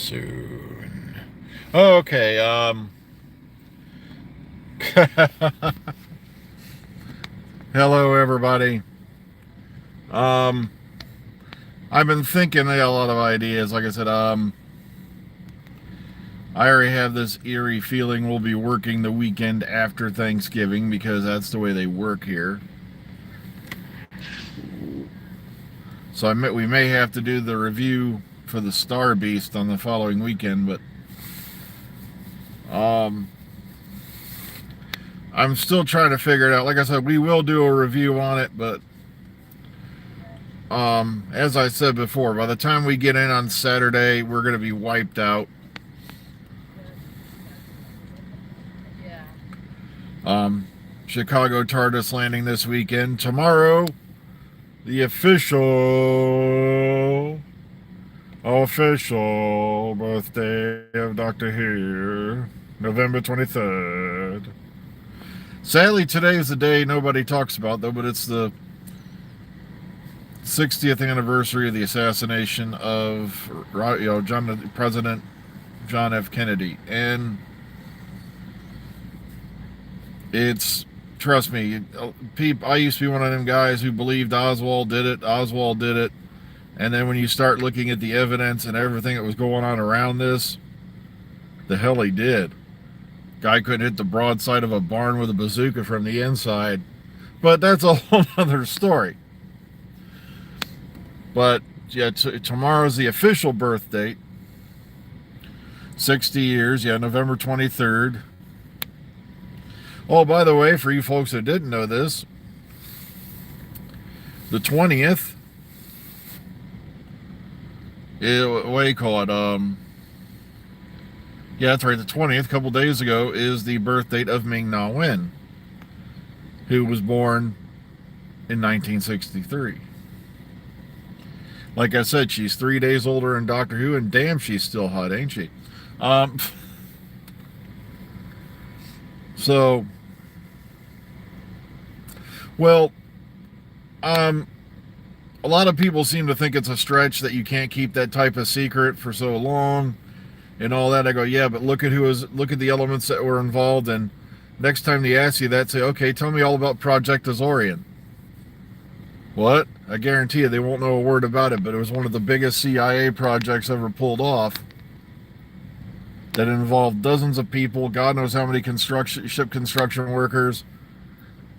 soon. Okay, hello everybody. Um, I've been thinking, I got a lot of ideas. Like I said, I already have this eerie feeling we'll be working the weekend after Thanksgiving because that's the way they work here. So we may have to do the review for the Star Beast on the following weekend, but I'm still trying to figure it out. Like I said, we will do a review on it, but as I said before, by the time we get in on Saturday, we're going to be wiped out. Chicago TARDIS landing this weekend. Tomorrow, the official birthday of Doctor Who, November 23rd. Sadly, today is the day nobody talks about, though, but it's the 60th anniversary of the assassination of President John F. Kennedy. And it's, trust me, I used to be one of them guys who believed Oswald did it. And then when you start looking at the evidence and everything that was going on around this, the hell he did. Guy couldn't hit the broadside of a barn with a bazooka from the inside. But that's a whole other story. But yeah, tomorrow's the official birth date. 60 years, November 23rd. Oh, by the way, for you folks that didn't know this, the 20th, what do you call it? Yeah, that's right, the 20th, a couple days ago, is the birth date of Ming-Na Wen, who was born in 1963. Like I said, she's 3 days older than Doctor Who, and damn, she's still hot, ain't she? So, well, a lot of people seem to think it's a stretch that you can't keep that type of secret for so long and all that. I go, yeah, but look at the elements that were involved, and next time they ask you that, say, okay, tell me all about Project Azorian. What? I guarantee you they won't know a word about it, but it was one of the biggest CIA projects ever pulled off that involved dozens of people, God knows how many ship construction workers,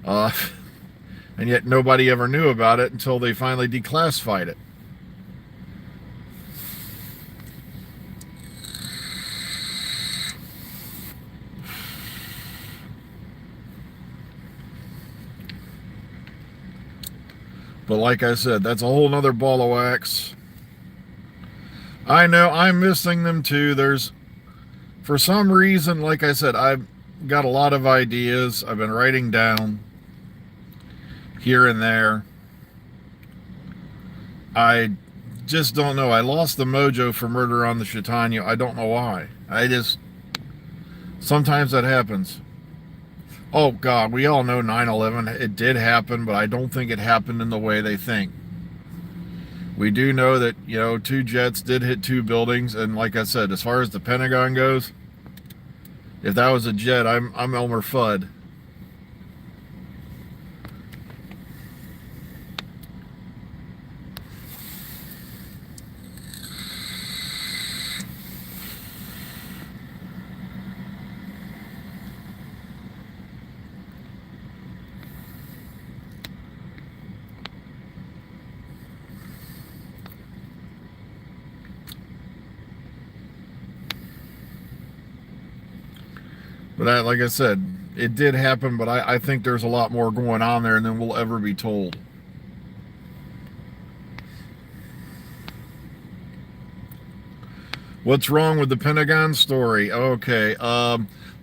and yet nobody ever knew about it until they finally declassified it. But like I said, that's a whole nother ball of wax. I know, I'm missing them too. For some reason, like I said, I've got a lot of ideas I've been writing down here and there. I just don't know. I lost the mojo for Murder on the Chitanya. I don't know why. Sometimes that happens. Oh, God, we all know 9/11. It did happen, but I don't think it happened in the way they think. We do know that, 2 jets did hit 2 buildings, and like I said, as far as the Pentagon goes, if that was a jet, I'm Elmer Fudd. But like I said, it did happen, but I think there's a lot more going on there than we'll ever be told. What's wrong with the Pentagon story? Okay,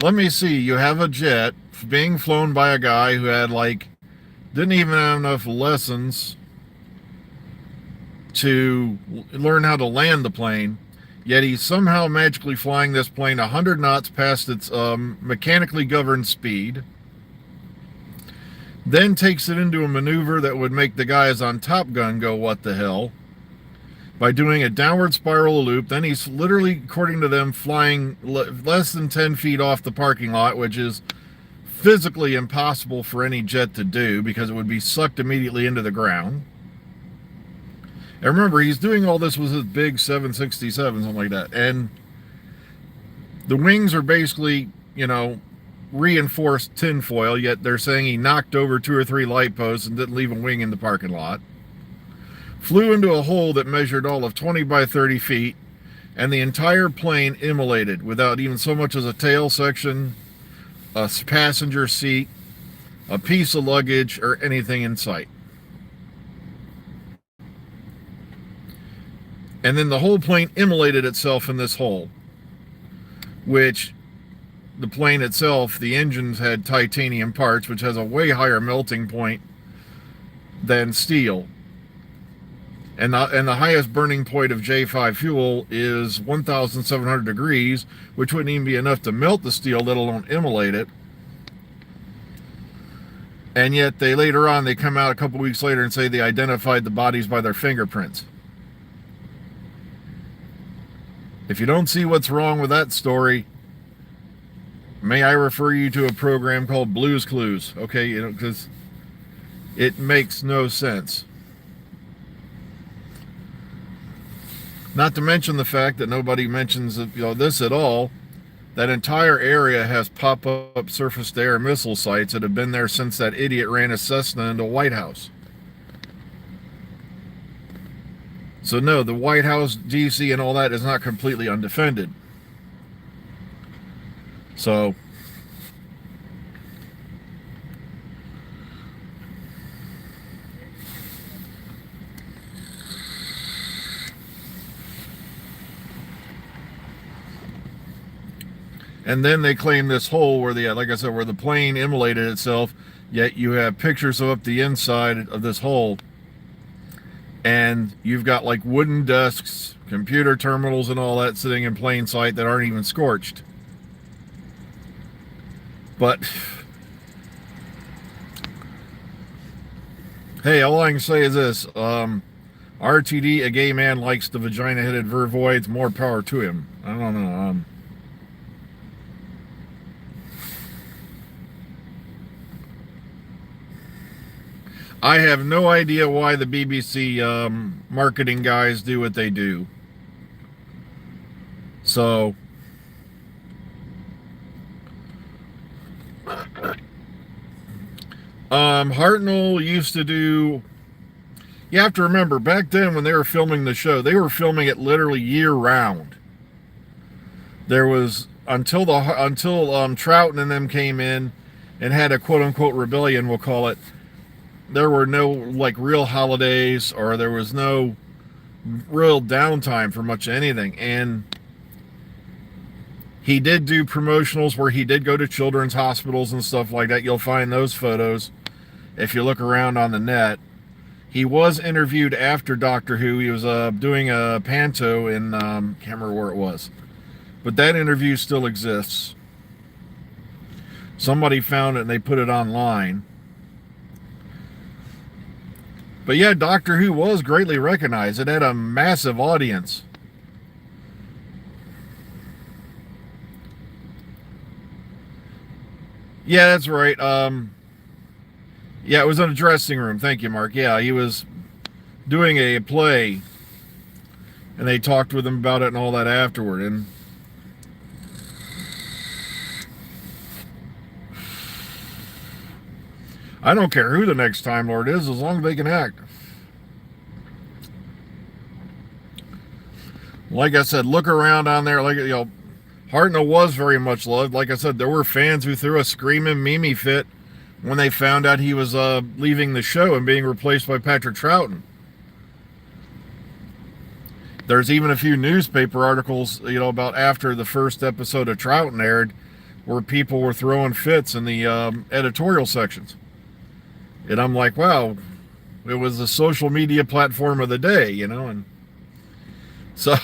let me see. You have a jet being flown by a guy who didn't even have enough lessons to learn how to land the plane. Yet he's somehow magically flying this plane 100 knots past its mechanically governed speed. Then takes it into a maneuver that would make the guys on Top Gun go, what the hell? by doing a downward spiral loop. Then he's literally, according to them, flying less than 10 feet off the parking lot, which is physically impossible for any jet to do because it would be sucked immediately into the ground. And remember, he's doing all this with his big 767, something like that. And the wings are basically, reinforced tinfoil, yet they're saying he knocked over 2 or 3 light posts and didn't leave a wing in the parking lot. Flew into a hole that measured all of 20 by 30 feet, and the entire plane immolated without even so much as a tail section, a passenger seat, a piece of luggage, or anything in sight. And then the whole plane immolated itself in this hole, which the plane itself, the engines had titanium parts, which has a way higher melting point than steel. And the highest burning point of J5 fuel is 1,700 degrees, which wouldn't even be enough to melt the steel, let alone immolate it. And yet later on, they come out a couple weeks later and say they identified the bodies by their fingerprints. If you don't see what's wrong with that story, may I refer you to a program called Blue's Clues, okay? Because it makes no sense. Not to mention the fact that nobody mentions this at all. That entire area has pop-up surface-to-air missile sites that have been there since that idiot ran a Cessna into White House. So no, the White House, D.C., and all that is not completely undefended. So and then they claim this hole where where the plane immolated itself, yet you have pictures of the inside of this hole, and you've got like wooden desks, computer terminals, and all that sitting in plain sight that aren't even scorched. But hey, all I can say is this: RTD, a gay man, likes the vagina-headed vervoids. More power to him. I don't know. I have no idea why the BBC marketing guys do what they do. So Hartnell used to do. You have to remember, back then when they were filming the show, they were filming it literally year-round. There was until Troughton and them came in and had a quote-unquote rebellion, we'll call it. There were no real holidays, or there was no real downtime for much of anything. And he did do promotionals where he did go to children's hospitals and stuff like that. You'll find those photos if you look around on the net. He was interviewed after Doctor Who. He was doing a panto in, can't remember where it was. But that interview still exists. Somebody found it and they put it online. But yeah, Doctor Who was greatly recognized. It had a massive audience. Yeah, that's right. Yeah, it was in a dressing room. Thank you, Mark. Yeah, he was doing a play, and they talked with him about it and all that afterward. And I don't care who the next Time Lord is, as long as they can act. Like I said, look around on there. Hartnell was very much loved. Like I said, there were fans who threw a screaming Mimi fit when they found out he was leaving the show and being replaced by Patrick Troughton. There's even a few newspaper articles, about after the first episode of Troughton aired, where people were throwing fits in the editorial sections. And I'm like, wow, it was the social media platform of the day, and so.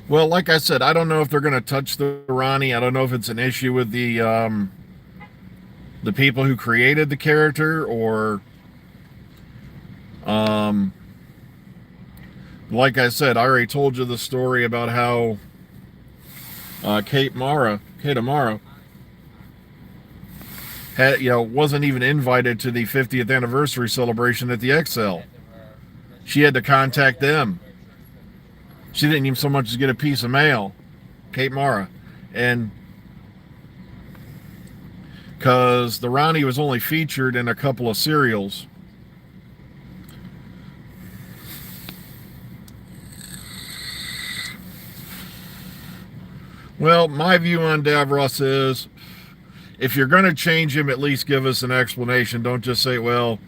Well, like I said, I don't know if they're going to touch the Ronnie. I don't know if it's an issue with the people who created the character, or um, like I said, I already told you the story about how Kate Amara had, wasn't even invited to the 50th anniversary celebration at the XL. She had to contact them. She didn't even so much as get a piece of mail, Kate Mara. And because the Ronnie was only featured in a couple of serials. Well, my view on Davros is, if you're going to change him, at least give us an explanation. Don't just say, well,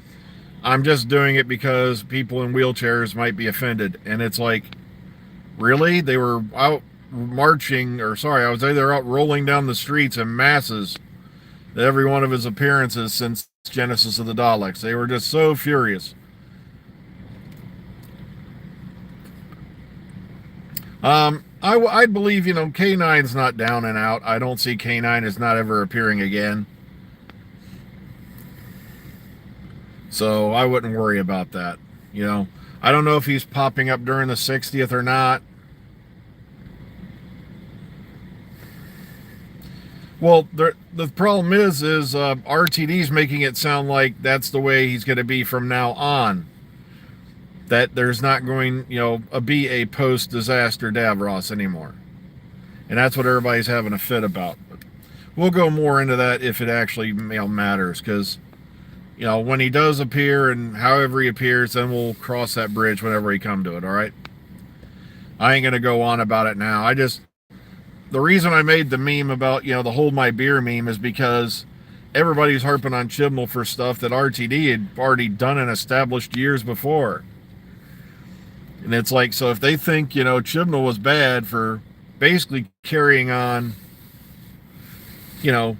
I'm just doing it because people in wheelchairs might be offended. And it's like, really? They were out marching, or sorry, I would say they're out rolling down the streets in masses at every one of his appearances since Genesis of the Daleks. They were just so furious. I believe, K9's not down and out. I don't see K9 as not ever appearing again. So I wouldn't worry about that. I don't know if he's popping up during the 60th or not. Well, the problem is RTD's making it sound like that's the way he's going to be from now on. That there's not going, be a post-disaster Davros anymore. And that's what everybody's having a fit about. But we'll go more into that if it actually matters, because, when he does appear and however he appears, then we'll cross that bridge whenever he come to it, all right? I ain't going to go on about it now. The reason I made the meme about, the hold my beer meme is because everybody's harping on Chibnall for stuff that RTD had already done and established years before. And it's like, so if they think, Chibnall was bad for basically carrying on, the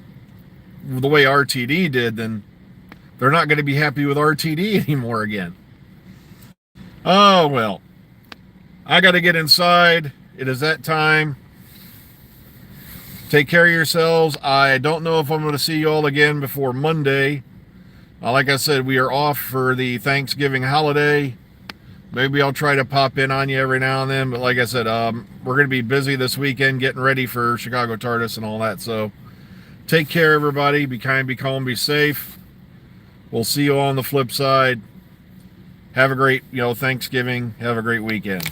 way RTD did, then they're not going to be happy with RTD anymore again. Oh, well. I got to get inside. It is that time. Take care of yourselves. I don't know if I'm going to see you all again before Monday. Like I said, we are off for the Thanksgiving holiday. Maybe I'll try to pop in on you every now and then. But like I said, we're going to be busy this weekend getting ready for Chicago TARDIS and all that. So take care, everybody. Be kind, be calm, be safe. We'll see you all on the flip side. Have a great, Thanksgiving. Have a great weekend.